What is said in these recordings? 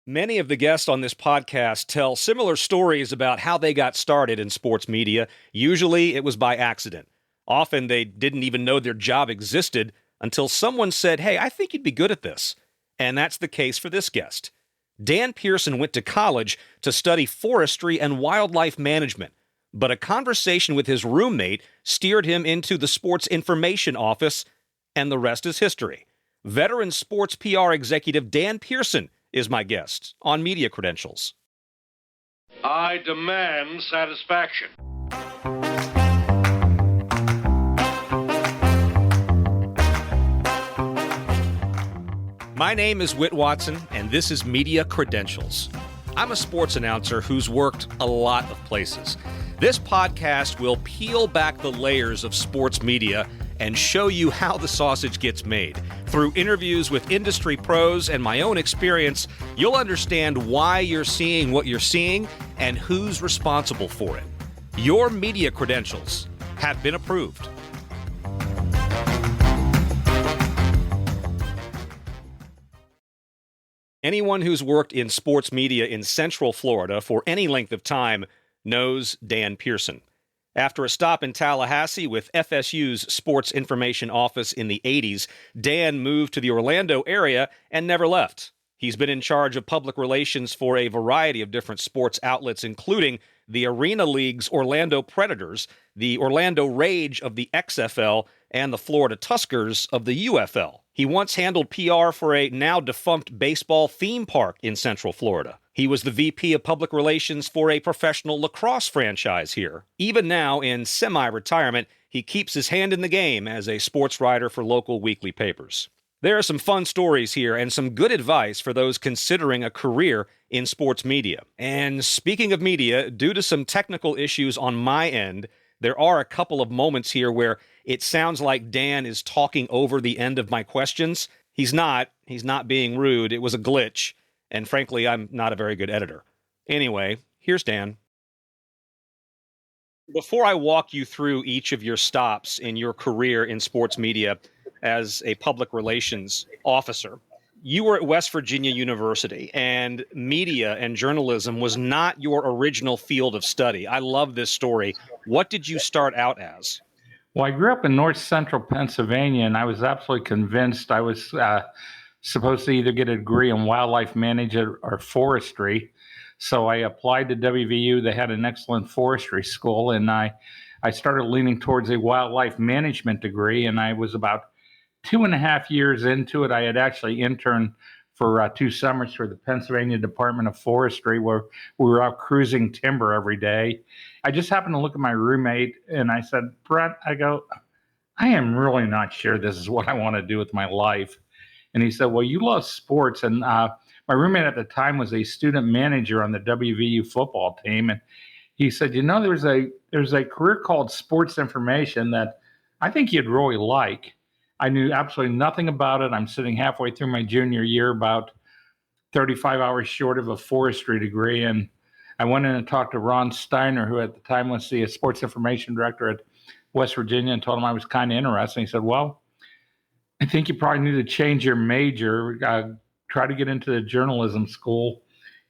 Many of the guests on this podcast tell similar stories about how they got started in sports media. Usually it was by accident. Often they didn't even know their job existed until someone said, "Hey, I think you'd be good at this." And that's the case for this guest. Dan Pearson went to college to study forestry and wildlife management, but a conversation with his roommate steered him into the sports information office, and the rest is history. Veteran sports PR executive Dan Pearson is my guest on Media Credentials. I demand satisfaction. My name is Whit Watson, and this is Media Credentials. I'm a sports announcer who's worked a lot of places. This podcast will peel back the layers of sports media and show you how the sausage gets made. Through interviews with industry pros and my own experience, you'll understand why you're seeing what you're seeing and who's responsible for it. Your media credentials have been approved. Anyone who's worked in sports media in Central Florida for any length of time knows Dan Pearson. After a stop in Tallahassee with FSU's Sports Information Office in the 80s, Dan moved to the Orlando area and never left. He's been in charge of public relations for a variety of different sports outlets, including the Arena League's Orlando Predators, the Orlando Rage of the XFL, and the Florida Tuskers of the UFL. He once handled PR for a now-defunct baseball theme park in Central Florida. He was the VP of Public Relations for a professional lacrosse franchise here. Even now, in semi-retirement, he keeps his hand in the game as a sports writer for local weekly papers. There are some fun stories here and some good advice for those considering a career in sports media. And speaking of media, due to some technical issues on my end, there are a couple of moments here where it sounds like Dan is talking over the end of my questions. He's not being rude. It was a glitch. And frankly, I'm not a very good editor. Anyway, here's Dan. Before I walk you through each of your stops in your career in sports media as a public relations officer, you were at West Virginia University, and media and journalism was not your original field of study. I love this story. What did you start out as? Well, I grew up in north central Pennsylvania, and I was absolutely convinced I was supposed to either get a degree in wildlife management or forestry. So I applied to WVU. They had an excellent forestry school, and I started leaning towards a wildlife management degree, and I was about 2.5 years into it. I had actually interned for 2 summers for the Pennsylvania Department of Forestry, where we were out cruising timber every day. I just happened to look at my roommate, and I said, "Brett," I go, "I am really not sure this is what I want to do with my life." And he said, "Well, you love sports." And my roommate at the time was a student manager on the WVU football team. And he said, there's a career called sports information that I think you'd really like." I knew absolutely nothing about it. I'm sitting halfway through my junior year, about 35 hours short of a forestry degree. And I went in and talked to Ron Steiner, who at the time was the sports information director at West Virginia, and told him I was kind of interested. He said, "Well, I think you probably need to change your major, try to get into the journalism school.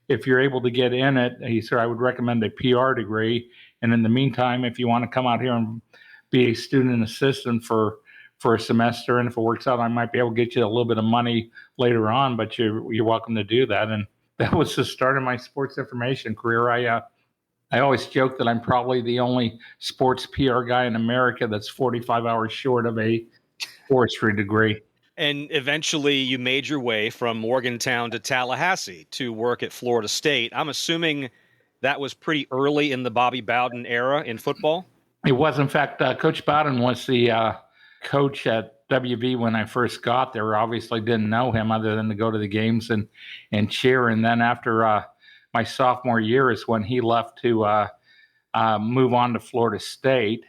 If you're able to get in it," he said, "I would recommend a PR degree. And in the meantime, if you want to come out here and be a student assistant for a semester, and if it works out, I might be able to get you a little bit of money later on, but you're welcome to do that." And that was the start of my sports information career. I always joke that I'm probably the only sports PR guy in America that's 45 hours short of a forestry degree. And eventually you made your way from Morgantown to Tallahassee to work at Florida State. I'm assuming that was pretty early in the Bobby Bowden era in football? It was. In fact, Coach Bowden was the coach at WV when I first got there. Obviously didn't know him other than to go to the games and cheer. And then after my sophomore year is when he left to move on to Florida State.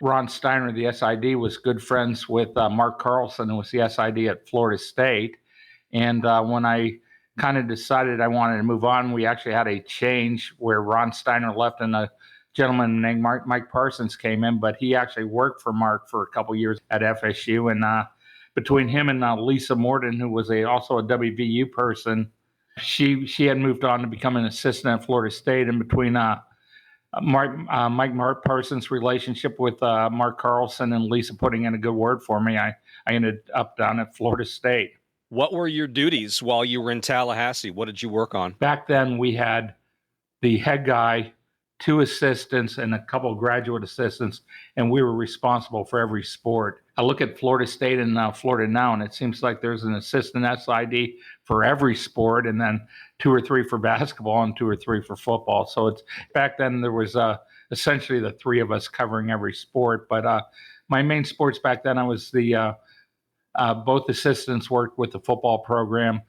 Ron Steiner, the SID, was good friends with Mark Carlson, who was the SID at Florida State. And when I kind of decided I wanted to move on, we actually had a change where Ron Steiner left and a gentleman named Mike Parsons came in, but he actually worked for Mark for a couple years at FSU. And between him and Lisa Morton, who was also a WVU person, She had moved on to become an assistant at Florida State, and between Mike Parsons' relationship with Mark Carlson and Lisa putting in a good word for me, I ended up down at Florida State. What were your duties while you were in Tallahassee? What did you work on? Back then, we had the head guy, 2 assistants, and a couple of graduate assistants, and we were responsible for every sport. I look at Florida State and Florida now, and it seems like there's an assistant SID for every sport, and then 2 or 3 for basketball and 2 or 3 for football. So it's back then there was essentially the 3 of us covering every sport. But my main sports back then, I was the both assistants worked with the football program.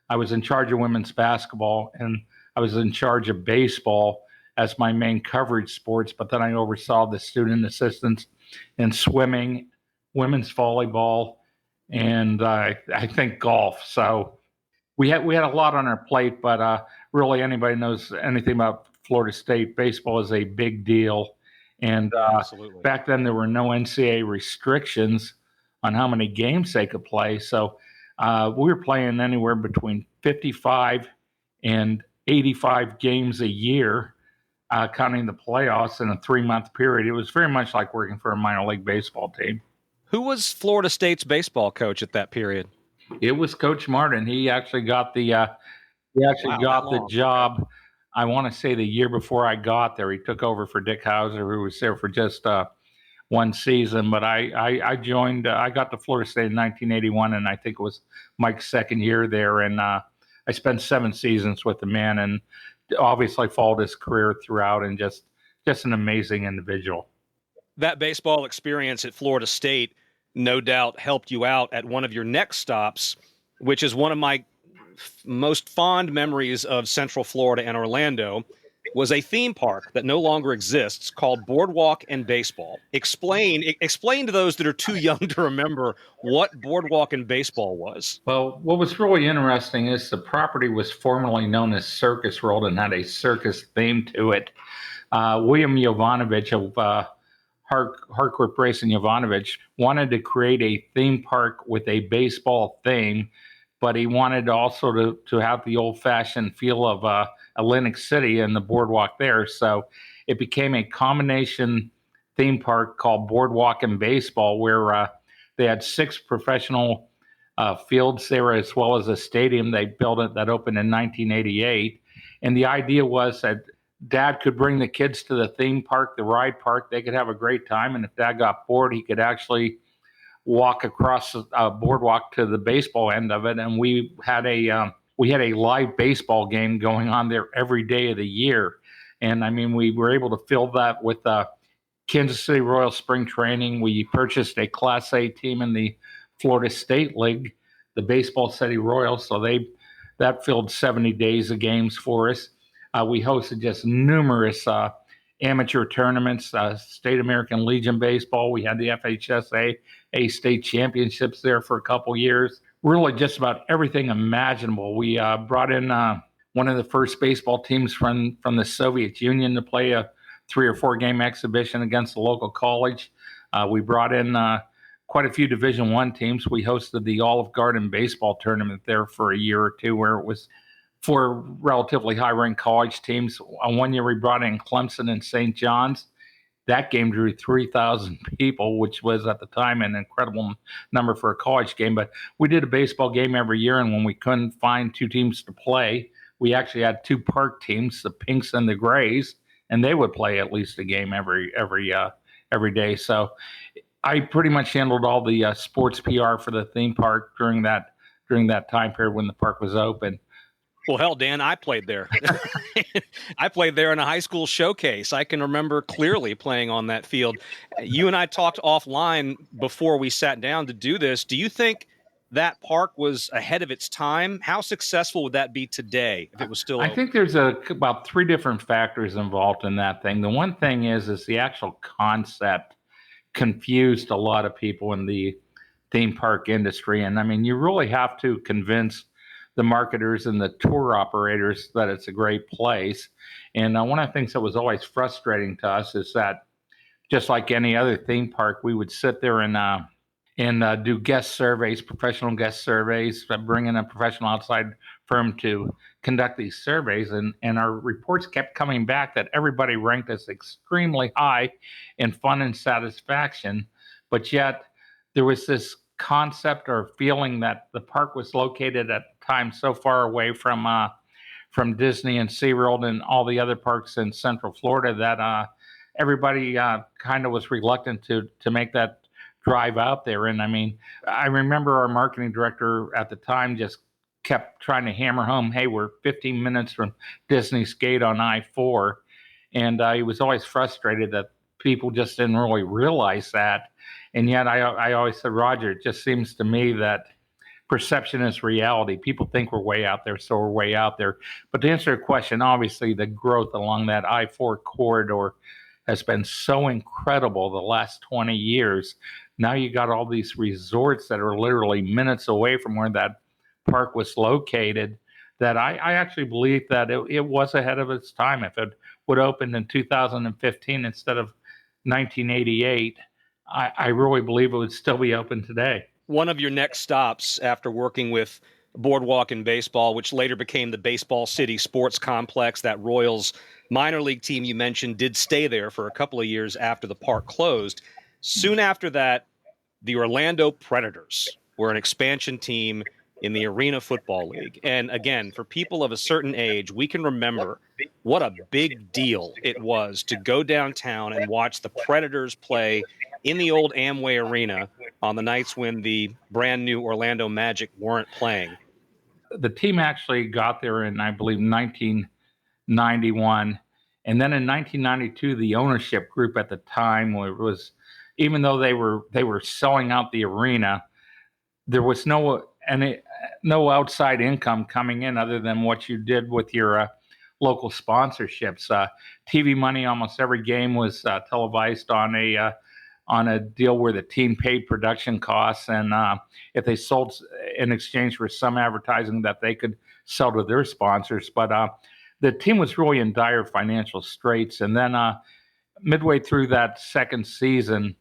I was in charge of women's basketball, and I was in charge of baseball as my main coverage sports, but then I oversaw the student assistants in swimming, women's volleyball, and I think golf. So we had a lot on our plate, but really anybody knows anything about Florida State, baseball is a big deal. And back then there were no NCAA restrictions on how many games they could play. So we were playing anywhere between 55 and 85 games a year, counting the playoffs in a 3-month period. It was very much like working for a minor league baseball team. Who was Florida State's baseball coach at that period? It was Coach Martin. He actually got the job. I want to say the year before I got there. He took over for Dick Hauser, who was there for just 1 season. But I joined. I got to Florida State in 1981, and I think it was Mike's second year there. And I spent 7 seasons with the man, and obviously followed his career throughout, and just an amazing individual. That baseball experience at Florida State no doubt helped you out at one of your next stops, which is one of my most fond memories of Central Florida and Orlando, was a theme park that no longer exists called Boardwalk and Baseball. Explain to those that are too young to remember what Boardwalk and Baseball was. Well, what was really interesting is the property was formerly known as Circus World and had a circus theme to it. William Jovanovich of Harcourt Brace and Jovanovich wanted to create a theme park with a baseball theme, but he wanted also to have the old-fashioned feel of Atlantic City and the boardwalk there. So it became a combination theme park called Boardwalk and Baseball, where they had 6 professional fields there, as well as a stadium. They built it that opened in 1988. And the idea was that Dad could bring the kids to the theme park, the ride park. They could have a great time. And if Dad got bored, he could actually walk across the boardwalk to the baseball end of it. And we had a live baseball game going on there every day of the year. And I mean, we were able to fill that with Kansas City Royal spring training. We purchased a Class A team in the Florida State League, the Baseball City Royals. So that filled 70 days of games for us. We hosted just numerous amateur tournaments, State American Legion Baseball. We had the FHSA state championships there for a couple years. Really just about everything imaginable. We brought in one of the first baseball teams from the Soviet Union to play a 3 or 4 game exhibition against the local college. We brought in quite a few Division I teams. We hosted the Olive Garden baseball tournament there for a year or 2, where it was 4 relatively high-ranked college teams. One year we brought in Clemson and St. John's. That game drew 3,000 people, which was at the time an incredible number for a college game. But we did a baseball game every year, and when we couldn't find 2 teams to play, we actually had 2 park teams, the Pinks and the Grays, and they would play at least a game every day. So I pretty much handled all the sports PR for the theme park during that time period when the park was open. Well, hell, Dan, I played there. I played there in a high school showcase. I can remember clearly playing on that field. You and I talked offline before we sat down to do this. Do you think that park was ahead of its time? How successful would that be today if it was still open? I think there's about 3 different factors involved in that thing. The one thing is the actual concept confused a lot of people in the theme park industry. And I mean, you really have to convince the marketers and the tour operators that it's a great place. And one of the things that was always frustrating to us is that, just like any other theme park, we would sit there and and do guest surveys, professional guest surveys, bring in a professional outside firm to conduct these surveys. And our reports kept coming back that everybody ranked us extremely high in fun and satisfaction. But yet there was this concept or feeling that the park was located at the time so far away from Disney and SeaWorld and all the other parks in Central Florida that everybody kind of was reluctant to make that drive out there. And I mean, I remember our marketing director at the time just kept trying to hammer home, hey, we're 15 minutes from Disney's gate on I-4. And he was always frustrated that people just didn't really realize that. And yet I always said, Roger, it just seems to me that perception is reality. People think we're way out there, so we're way out there. But to answer your question, obviously the growth along that I-4 corridor has been so incredible the last 20 years. Now you got all these resorts that are literally minutes away from where that park was located, that I actually believe that it was ahead of its time. If it would open in 2015 instead of 1988, I really believe it would still be open today. One of your next stops after working with Boardwalk and Baseball, which later became the Baseball City Sports Complex, that Royals minor league team you mentioned did stay there for a couple of years after the park closed. Soon after that, the Orlando Predators were an expansion team in the Arena Football League. And again, for people of a certain age, we can remember what a big deal it was to go downtown and watch the Predators play in the old Amway Arena on the nights when the brand new Orlando Magic weren't playing. The team actually got there in, I believe, 1991. And then in 1992, the ownership group at the time was, even though they were selling out the arena, there was no outside income coming in other than what you did with your local sponsorships. TV money, almost every game was televised on a deal where the team paid production costs, and if they sold in exchange for some advertising that they could sell to their sponsors. But the team was really in dire financial straits. And then midway through that second season,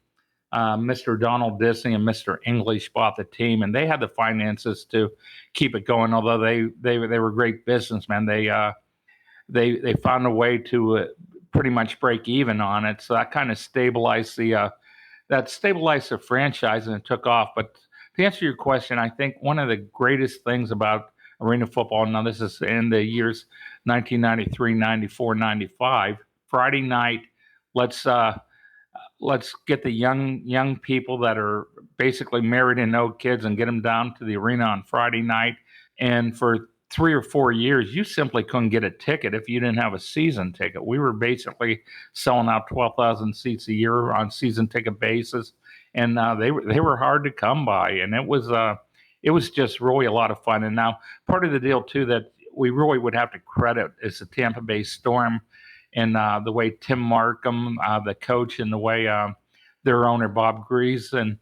Mr. Donald Disney and Mr. English bought the team, and they had the finances to keep it going. Although they were great businessmen, they found a way to pretty much break even on it. So that kind of stabilized the franchise, and it took off. But to answer your question, I think one of the greatest things about arena football, now this is in the years 1993, 94, 95, Friday night, let's get the young people that are basically married and no kids and get them down to the arena on Friday night. And for 3 or 4 years, you simply couldn't get a ticket if you didn't have a season ticket. We were basically selling out 12,000 seats a year on season ticket basis, and they were hard to come by, and it was just really a lot of fun. And now part of the deal too that we really would have to credit is the Tampa Bay Storm and the way Tim Markham, the coach, and the way their owner Bob Greason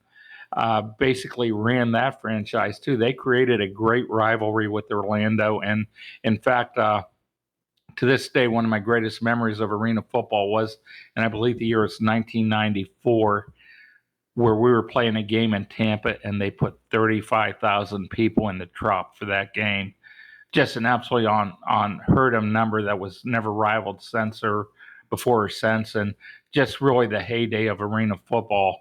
basically ran that franchise too. They created a great rivalry with Orlando, and in fact, to this day, one of my greatest memories of arena football was, and I believe the year was 1994, where we were playing a game in Tampa, and they put 35,000 people in the Trop for that game. Just an absolutely unheard of number that was never rivaled since or before or since, and just really the heyday of arena football.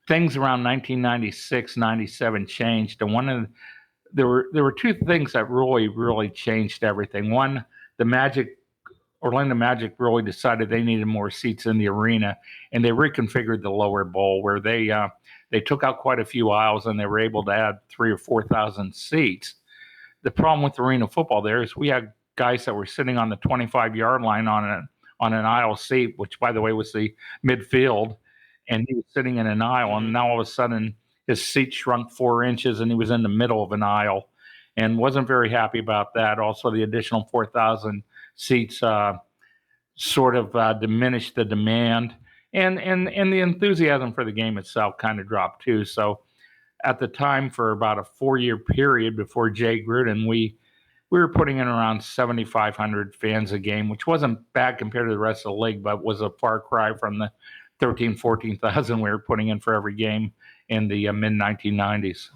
Things around 1996, 97 changed, and there were two things that really changed everything. One, the Orlando Magic really decided they needed more seats in the arena, and they reconfigured the lower bowl where they took out quite a few aisles, and they were able to add 3,000 or 4,000 seats. The problem with arena football there is we had guys that were sitting on the 25-yard line on an aisle seat, which, by the way, was the midfield, and he was sitting in an aisle, and now all of a sudden his seat shrunk 4 inches, and he was in the middle of an aisle, and wasn't very happy about that. Also, the additional 4,000 seats sort of diminished the demand, and the enthusiasm for the game itself kind of dropped too. So at the time, for about a 4-year period before Jay Gruden, we were putting in around 7,500 fans a game, which wasn't bad compared to the rest of the league, but was a far cry from the 14,000 we were putting in for every game in the mid-1990s.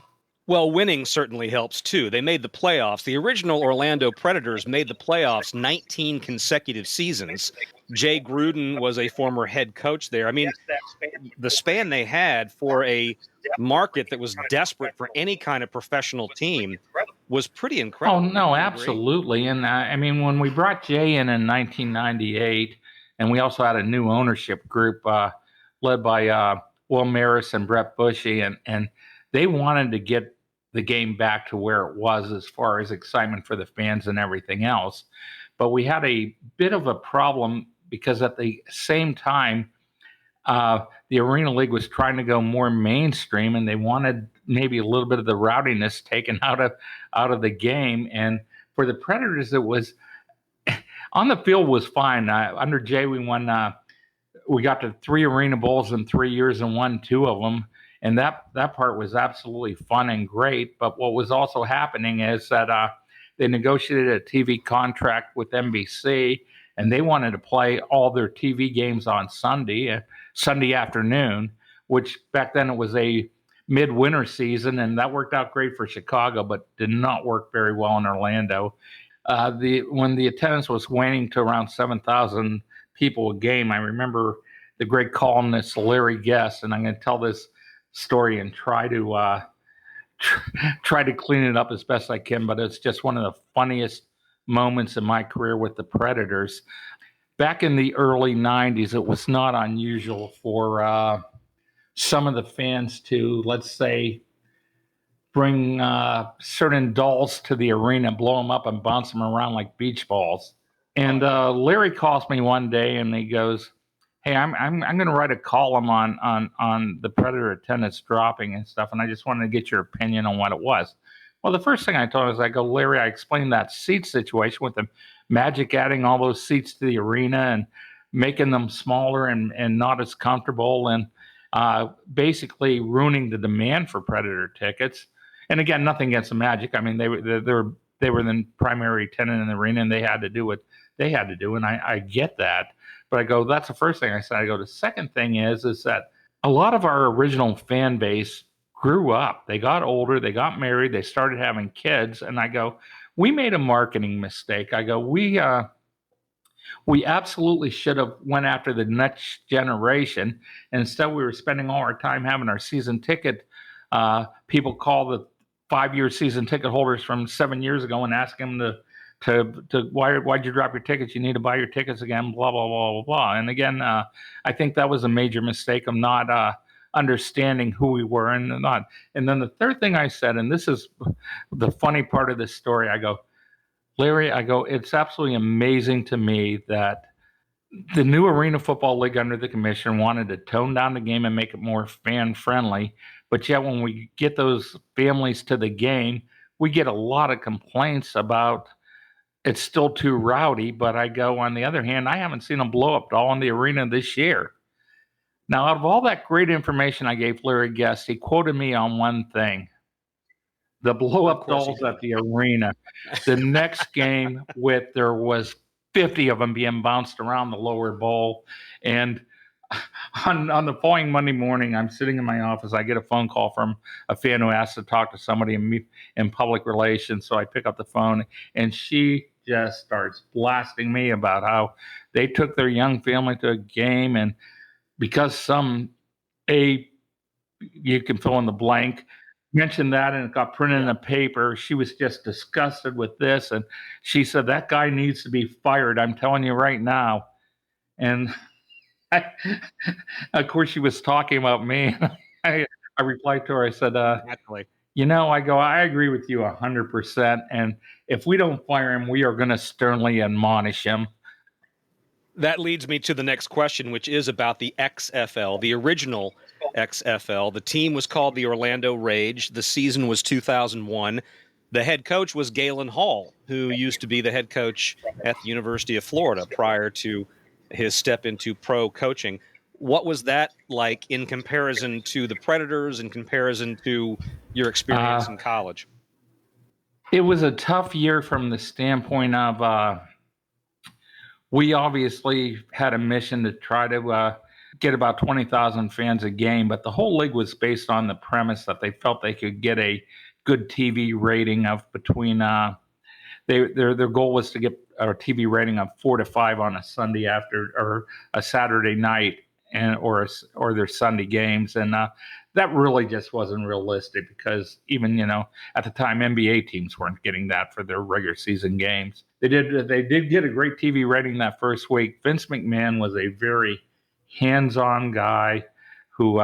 Well, winning certainly helps, too. They made the playoffs. The original Orlando Predators made the playoffs 19 consecutive seasons. Jay Gruden was a former head coach there. I mean, the span they had for a market that was desperate for any kind of professional team was pretty incredible. Oh, no, absolutely. And I mean, when we brought Jay in 1998, and we also had a new ownership group led by Will Maris and Brett Bushy, and they wanted to get the game back to where it was as far as excitement for the fans and everything else. But we had a bit of a problem because at the same time, the Arena League was trying to go more mainstream, and they wanted maybe a little bit of the rowdiness taken out of the game. And for the Predators, it was on the field was fine. Under Jay, we won. We got to 3 Arena Bowls in 3 years and won 2 of them. And that part was absolutely fun and great. But what was also happening is that they negotiated a TV contract with NBC, and they wanted to play all their TV games on Sunday afternoon, which back then it was a midwinter season, and that worked out great for Chicago, but did not work very well in Orlando. When the attendance was waning to around 7,000 people a game, I remember the great columnist Larry Guest, and I'm going to tell this story and try to clean it up as best I can, but it's just one of the funniest moments in my career with the Predators. Back in the early 90s, it was not unusual for some of the fans to, let's say, bring certain dolls to the arena, blow them up and bounce them around like beach balls. And Larry calls me one day and he goes, "Hey, I'm going to write a column on the Predator attendance dropping and stuff, and I just wanted to get your opinion on what it was." Well, the first thing I told him is, I go, "Larry, I explained that seat situation with the Magic adding all those seats to the arena and making them smaller and not as comfortable, and basically ruining the demand for Predator tickets." And again, nothing against the Magic. I mean, they were the primary tenant in the arena, and they had to do what they had to do, and I get that. But I go, that's the first thing I said. I go, the second thing is that a lot of our original fan base grew up. They got older, they got married, they started having kids. And I go, we made a marketing mistake. I go, we absolutely should have went after the next generation. And instead, we were spending all our time having our season ticket people call the 5-year season ticket holders from 7 years ago and ask them to why'd you drop your tickets? You need to buy your tickets again, blah, blah, blah, blah, blah. And again, I think that was a major mistake of not understanding who we were and not. And then the third thing I said, and this is the funny part of this story, I go, "Larry," I go, "it's absolutely amazing to me that the new Arena Football League under the commission wanted to tone down the game and make it more fan friendly. But yet when we get those families to the game, we get a lot of complaints about it's still too rowdy." But I go, on the other hand, I haven't seen a blow up doll in the arena this year. Now, out of all that great information I gave Larry Guest, he quoted me on one thing: the blow up dolls at the arena. The next game, there was 50 of them being bounced around the lower bowl. And on the following Monday morning, I'm sitting in my office. I get a phone call from a fan who asked to talk to somebody in public relations. So I pick up the phone, and she just starts blasting me about how they took their young family to a game, and because you can fill in the blank, mentioned that and it got printed in the paper. She was just disgusted with this, and she said, "That guy needs to be fired. I'm telling you right now." And of course, she was talking about me. I replied to her. I said, Exactly. I go, "I agree with you 100%. And if we don't fire him, we are going to sternly admonish him." That leads me to the next question, which is about the XFL, the original XFL. The team was called the Orlando Rage. The season was 2001. The head coach was Galen Hall, who used to be the head coach at the University of Florida prior to his step into pro coaching. What was that like in comparison to the Predators, in comparison to your experience in college? It was a tough year from the standpoint of we obviously had a mission to try to get about 20,000 fans a game, but the whole league was based on the premise that they felt they could get a good TV rating of between their goal was to get a TV rating of 4 to 5 on a Sunday after or a Saturday night or their Sunday games, and that really just wasn't realistic because even at the time NBA teams weren't getting that for their regular season games. They did get a great TV rating that first week. Vince McMahon was a very hands-on guy who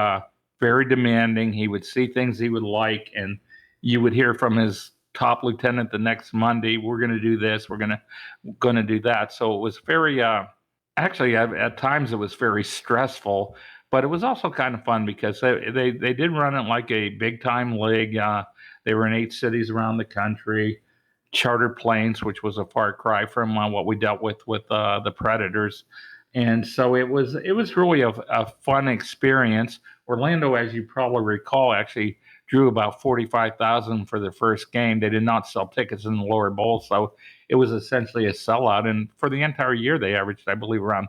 very demanding. He would see things he would like, and you would hear from his top lieutenant the next Monday, we're going to do this, we're going to do that. So it was very actually at times it was very stressful, but it was also kind of fun because they did run it like a big time league. They were in 8 cities around the country, chartered planes, which was a far cry from what we dealt with the Predators. And so it was really a fun experience. Orlando, as you probably recall, actually drew about 45,000 for their first game. They did not sell tickets in the lower bowl, so it was essentially a sellout. And for the entire year, they averaged, I believe, around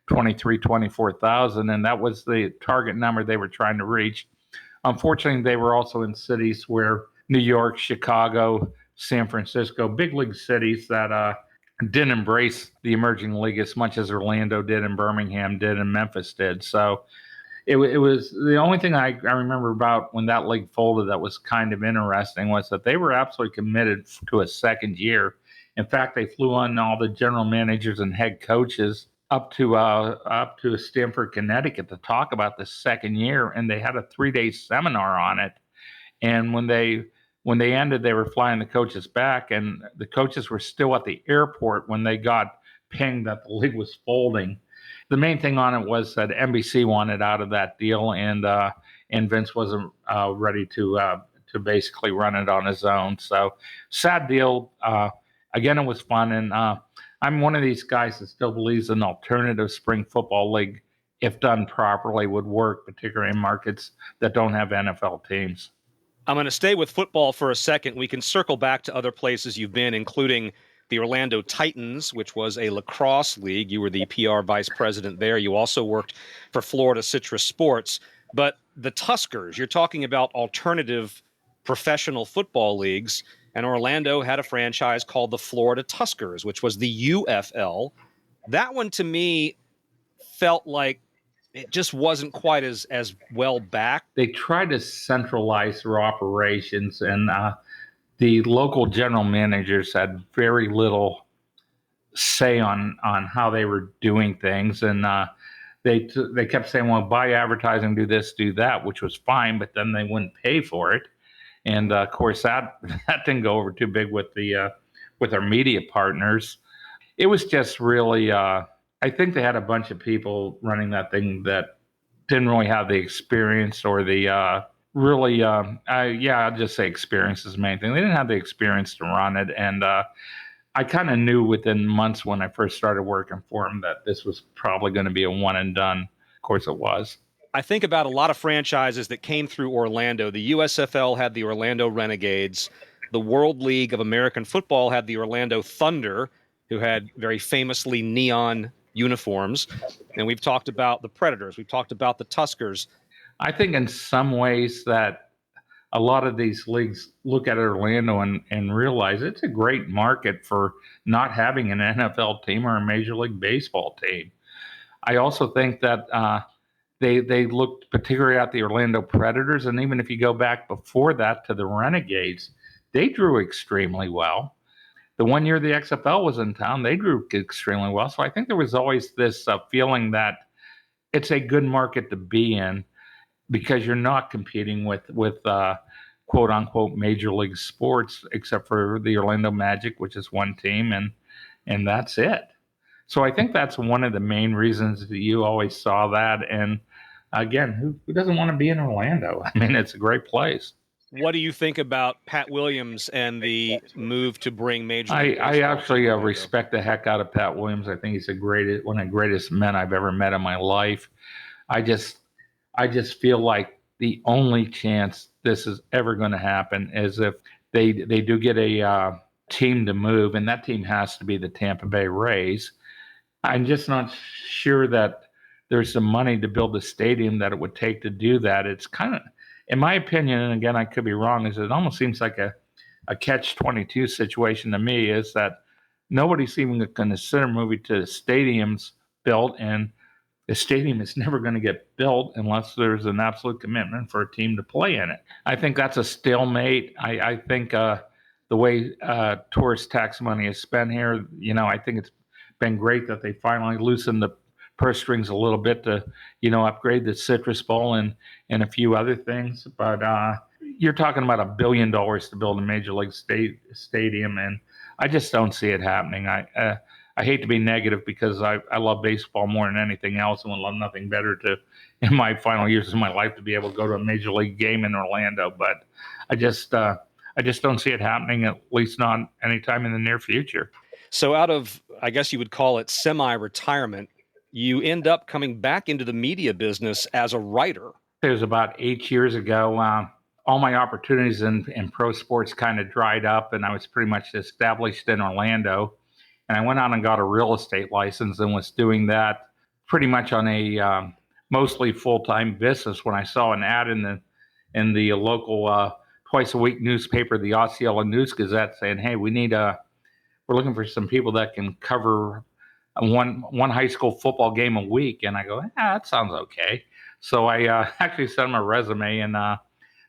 24,000, and that was the target number they were trying to reach. Unfortunately, they were also in cities where New York, Chicago, San Francisco, big league cities that didn't embrace the emerging league as much as Orlando did and Birmingham did and Memphis did. So it was the only thing I remember about when that league folded that was kind of interesting was that they were absolutely committed to a second year. In fact, they flew on all the general managers and head coaches up to Stamford, Connecticut to talk about the second year, and they had a 3-day seminar on it. And when they ended, they were flying the coaches back, and the coaches were still at the airport when they got pinged that the league was folding. The main thing on it was that NBC wanted out of that deal, and Vince wasn't ready to basically run it on his own. So sad deal. Again, it was fun, and I'm one of these guys that still believes an alternative spring football league, if done properly, would work, particularly in markets that don't have NFL teams. I'm going to stay with football for a second. We can circle back to other places you've been, including the Orlando Titans, which was a lacrosse league. You were the PR vice president there. You also worked for Florida Citrus Sports. But the Tuskers, you're talking about alternative professional football leagues, and Orlando had a franchise called the Florida Tuskers, which was the UFL. That one, to me, felt like it just wasn't quite as well backed. They tried to centralize their operations, and the local general managers had very little say on how they were doing things, and they kept saying, "Well, buy advertising, do this, do that," which was fine, but then they wouldn't pay for it, and of course that didn't go over too big with our media partners. It was just really. I think they had a bunch of people running that thing that didn't really have the experience or the I'll just say experience is the main thing. They didn't have the experience to run it. And I kind of knew within months when I first started working for them that this was probably going to be a one and done. Of course it was. I think about a lot of franchises that came through Orlando. The USFL had the Orlando Renegades. The World League of American Football had the Orlando Thunder, who had very famously neon uniforms. And we've talked about the Predators. We've talked about the Tuskers. I think in some ways that a lot of these leagues look at Orlando and realize it's a great market for not having an NFL team or a Major League Baseball team. I also think that they looked particularly at the Orlando Predators, and even if you go back before that to the Renegades, they drew extremely well. The one year the XFL was in town, they grew extremely well. So I think there was always this feeling that it's a good market to be in because you're not competing with quote unquote major league sports, except for the Orlando Magic, which is one team, and that's it. So I think that's one of the main reasons that you always saw that. And again, who doesn't want to be in Orlando? I mean, it's a great place. What do you think about Pat Williams and the move to bring Major League Baseball? I actually respect the heck out of Pat Williams. I think he's one of the greatest men I've ever met in my life. I just feel like the only chance this is ever going to happen is if they do get a team to move, and that team has to be the Tampa Bay Rays. I'm just not sure that there's some money to build the stadium that it would take to do that. It's kind of, in my opinion, and again, I could be wrong, is it almost seems like a catch-22 situation to me, is that nobody's even going to consider moving to stadiums built, and the stadium is never going to get built unless there's an absolute commitment for a team to play in it. I think that's a stalemate. I think the way tourist tax money is spent here, I think it's been great that they finally loosened the purse strings a little bit to, upgrade the Citrus Bowl and a few other things. But you're talking about $1 billion to build a major league stadium, and I just don't see it happening. I hate to be negative because I love baseball more than anything else and would love nothing better to, in my final years of my life, to be able to go to a major league game in Orlando. But I just don't see it happening, at least not anytime in the near future. So out of, I guess you would call it semi-retirement, you end up coming back into the media business as a writer. It was about 8 years ago. All my opportunities in pro sports kind of dried up, and I was pretty much established in Orlando. And I went out and got a real estate license and was doing that pretty much on a mostly full-time basis when I saw an ad in the local twice-a-week newspaper, the Osceola News Gazette, saying, "Hey, we're looking for some people that can cover one high school football game a week." And I go, that sounds okay. So I actually sent him a resume, and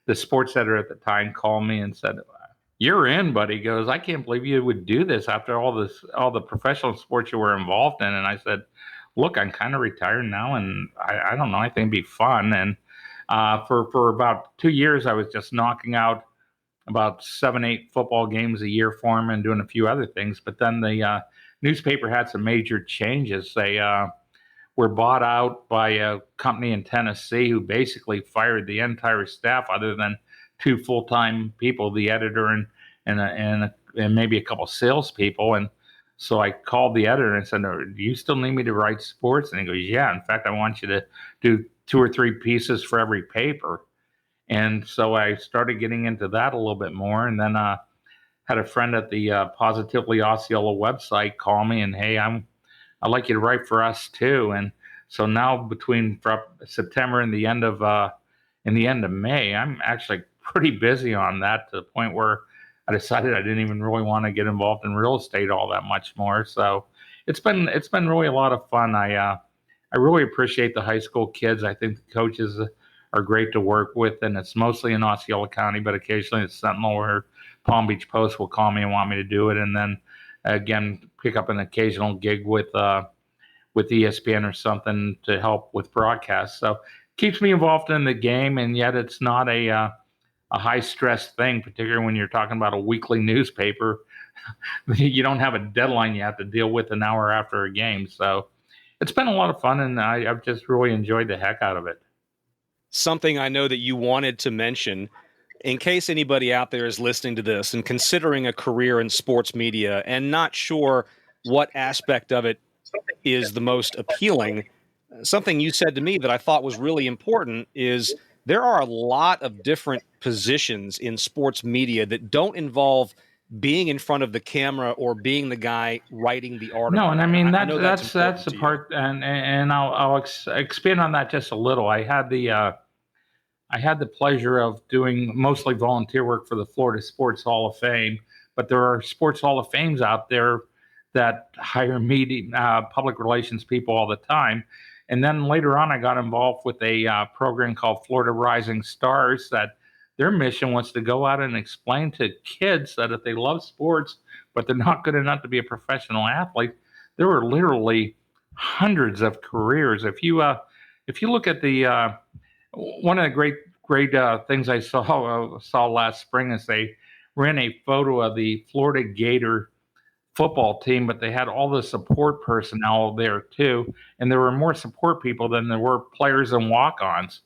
the sports editor at the time called me and said, "You're in," but he goes, "I can't believe you would do this after all the professional sports you were involved in." And I said, "Look, I'm kind of retired now, and I don't know, I think it'd be fun." And for about 2 years, I was just knocking out about 7-8 football games a year for him and doing a few other things. But then the newspaper had some major changes. They were bought out by a company in Tennessee who basically fired the entire staff other than 2 full-time people, the editor and maybe a couple salespeople. And so I called the editor and said, "Do you still need me to write sports?" And he goes, "Yeah, in fact, I want you to do 2 or 3 pieces for every paper." And so I started getting into that a little bit more. And then had a friend at the Positively Osceola website call me and, "Hey, I'd like you to write for us too." And so now between September and the end of May, I'm actually pretty busy on that, to the point where I decided I didn't even really want to get involved in real estate all that much more. So it's been really a lot of fun. I really appreciate the high school kids. I think the coaches are great to work with, and it's mostly in Osceola County, but occasionally it's Sentinel or Palm Beach Post will call me and want me to do it, and then again pick up an occasional gig with ESPN or something to help with broadcasts. So keeps me involved in the game, and yet it's not a high stress thing, particularly when you're talking about a weekly newspaper. You don't have a deadline you have to deal with an hour after a game. So it's been a lot of fun, and I've just really enjoyed the heck out of it. Something I know that you wanted to mention, in case anybody out there is listening to this and considering a career in sports media and not sure what aspect of it is the most appealing, something you said to me that I thought was really important is there are a lot of different positions in sports media that don't involve being in front of the camera or being the guy writing the article. No, and I mean that's the part, and I'll expand on that just a little. I had the pleasure of doing mostly volunteer work for the Florida Sports Hall of Fame, but there are Sports Hall of Fames out there that hire media, public relations people all the time. And then later on, I got involved with a program called Florida Rising Stars, that their mission was to go out and explain to kids that if they love sports, but they're not good enough to be a professional athlete, there were literally hundreds of careers. If you look at the one of the great things I saw last spring is they ran a photo of the Florida Gator football team, but they had all the support personnel there too, and there were more support people than there were players and walk-ons.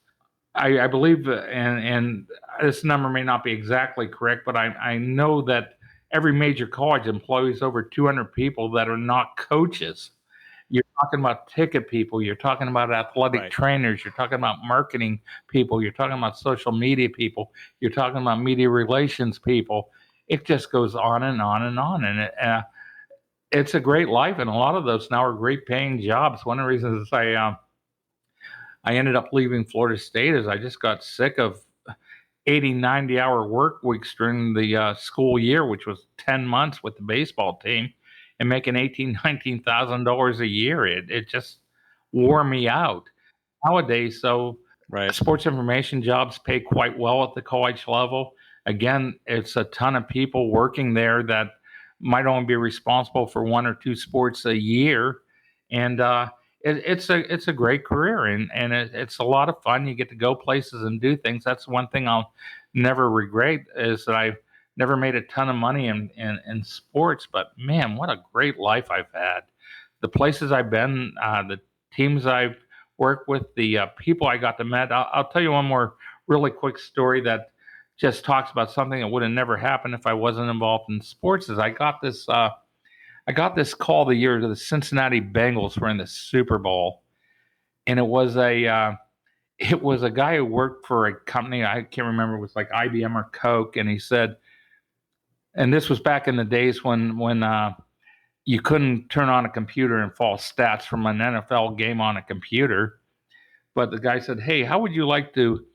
I believe, and this number may not be exactly correct, but I know that every major college employs over 200 people that are not coaches. You're talking about ticket people, you're talking about athletic trainers, you're talking about marketing people, you're talking about social media people, you're talking about media relations people. It just goes on and on and on. And it's a great life, and a lot of those now are great paying jobs. One of the reasons I ended up leaving Florida State as I just got sick of 80, 90-hour work weeks during the school year, which was 10 months with the baseball team, and making $19,000 a year. It just wore me out. Nowadays, so Right. sports information jobs pay quite well at the college level. Again, it's a ton of people working there that might only be responsible for one or two sports a year, and it's a great career, and it's a lot of fun. You get to go places and do things. That's one thing I'll never regret, is that I've never made a ton of money in sports, but man, what a great life I've had. The places I've been, the teams I've worked with, the people I got to meet. I'll tell you one more really quick story that just talks about something that would have never happened if I wasn't involved in sports. Is I got this call the year the Cincinnati Bengals were in the Super Bowl, and it was a guy who worked for a company, I can't remember, it was like IBM or Coke, and he said, and this was back in the days when you couldn't turn on a computer and follow stats from an NFL game on a computer. But the guy said, "Hey, how would you like to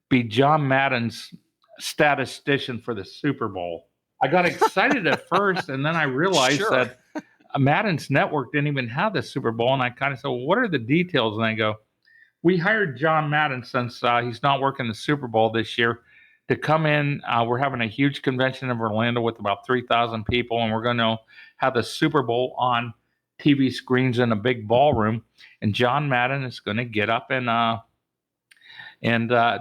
be John Madden's statistician for the Super Bowl?" I got excited at first, and then I realized Sure. that Madden's network didn't even have the Super Bowl. And I kind of said, "Well, what are the details?" And I go, "We hired John Madden, since he's not working the Super Bowl this year, to come in. We're having a huge convention in Orlando with about 3,000 people, and we're going to have the Super Bowl on TV screens in a big ballroom. And John Madden is going to get up and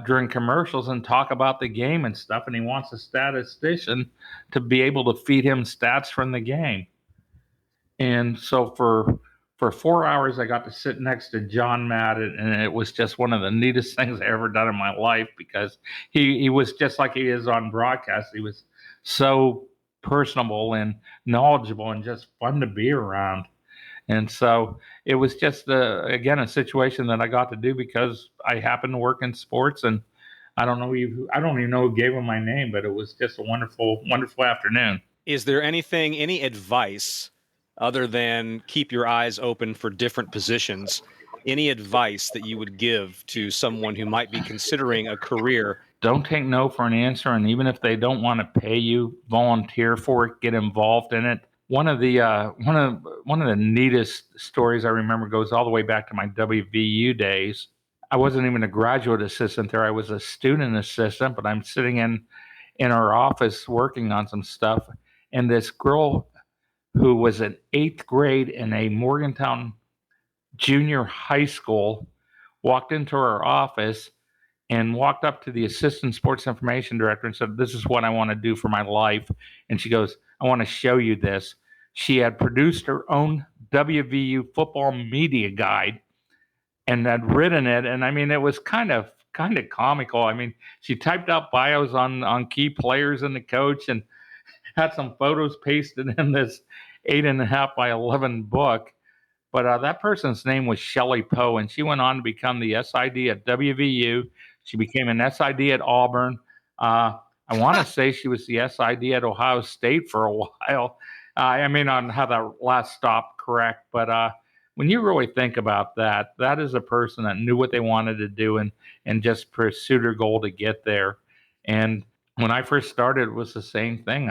during commercials and talk about the game and stuff. And he wants a statistician to be able to feed him stats from the game." And so for 4 hours, I got to sit next to John Madden, and it was just one of the neatest things I ever done in my life, because he was just like he is on broadcast. He was so personable and knowledgeable and just fun to be around. And so it was just again a situation that I got to do because I happened to work in sports, and I don't even know who gave him my name, but it was just a wonderful, wonderful afternoon. Is there any advice other than keep your eyes open for different positions? Any advice that you would give to someone who might be considering a career? Don't take no for an answer, and even if they don't want to pay you, volunteer for it, get involved in it. One of the neatest stories I remember goes all the way back to my WVU days. I wasn't even a graduate assistant there. I was a student assistant, but I'm sitting in our office working on some stuff, and this girl who was in 8th grade in a Morgantown junior high school walked into our office and walked up to the assistant sports information director and said, "This is what I want to do for my life." And she goes, "I want to show you this." She had produced her own WVU football media guide and had written it. And I mean, it was kind of comical. I mean, she typed out bios on key players and the coach, and had some photos pasted in this 8.5 by 11 book. But that person's name was Shelley Poe, and she went on to become the SID at WVU. She became an SID at Auburn. I want to say she was the SID at Ohio State for a while. I may not have that last stop correct, but when you really think about that, that is a person that knew what they wanted to do and just pursued her goal to get there. And when I first started, it was the same thing.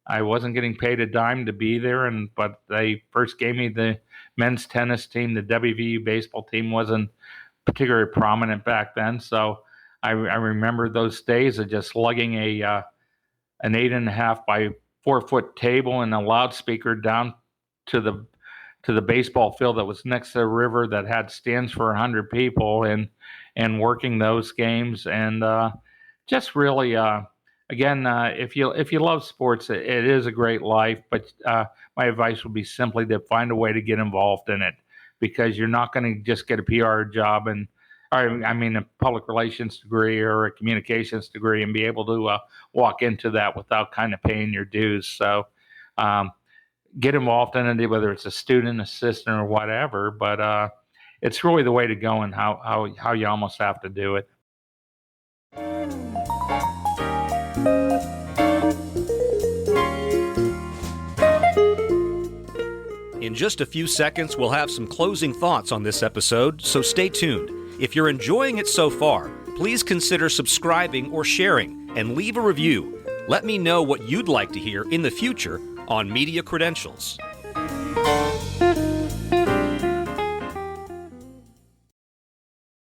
I wasn't getting paid a dime to be there, but they first gave me the men's tennis team. The WVU baseball team wasn't particularly prominent back then, so I remember those days of just lugging an 8.5 by 4 foot table and a loudspeaker down to the baseball field that was next to the river that had stands for 100 people, and working those games, and just really. Again, if you love sports, it is a great life. But my advice would be simply to find a way to get involved in it, because you're not going to just get a PR job a public relations degree or a communications degree and be able to walk into that without kind of paying your dues. So get involved in it, whether it's a student, assistant, or whatever. But it's really the way to go, and how you almost have to do it. In just a few seconds, we'll have some closing thoughts on this episode, so stay tuned. If you're enjoying it so far, please consider subscribing or sharing and leave a review. Let me know what you'd like to hear in the future on Media Credentials.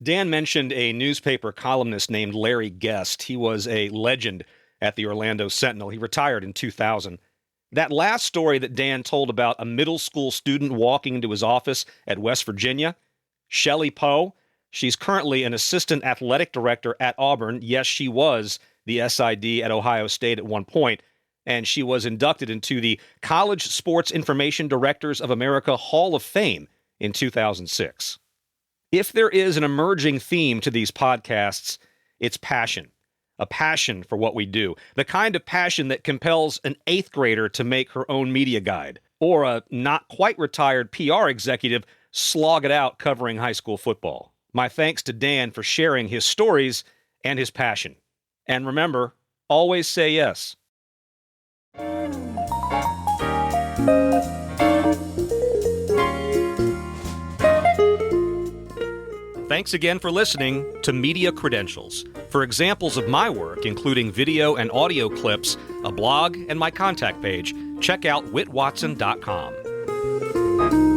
Dan mentioned a newspaper columnist named Larry Guest. He was a legend at the Orlando Sentinel. He retired in 2000. That last story that Dan told about a middle school student walking into his office at West Virginia, Shelley Poe, she's currently an assistant athletic director at Auburn. Yes, she was the SID at Ohio State at one point, and she was inducted into the College Sports Information Directors of America Hall of Fame in 2006. If there is an emerging theme to these podcasts, it's passion. A passion for what we do. The kind of passion that compels an 8th grader to make her own media guide, or a not quite retired PR executive slog it out covering high school football. My thanks to Dan for sharing his stories and his passion. And remember, always say yes. Thanks again for listening to Media Credentials. For examples of my work, including video and audio clips, a blog, and my contact page, check out whitwatson.com.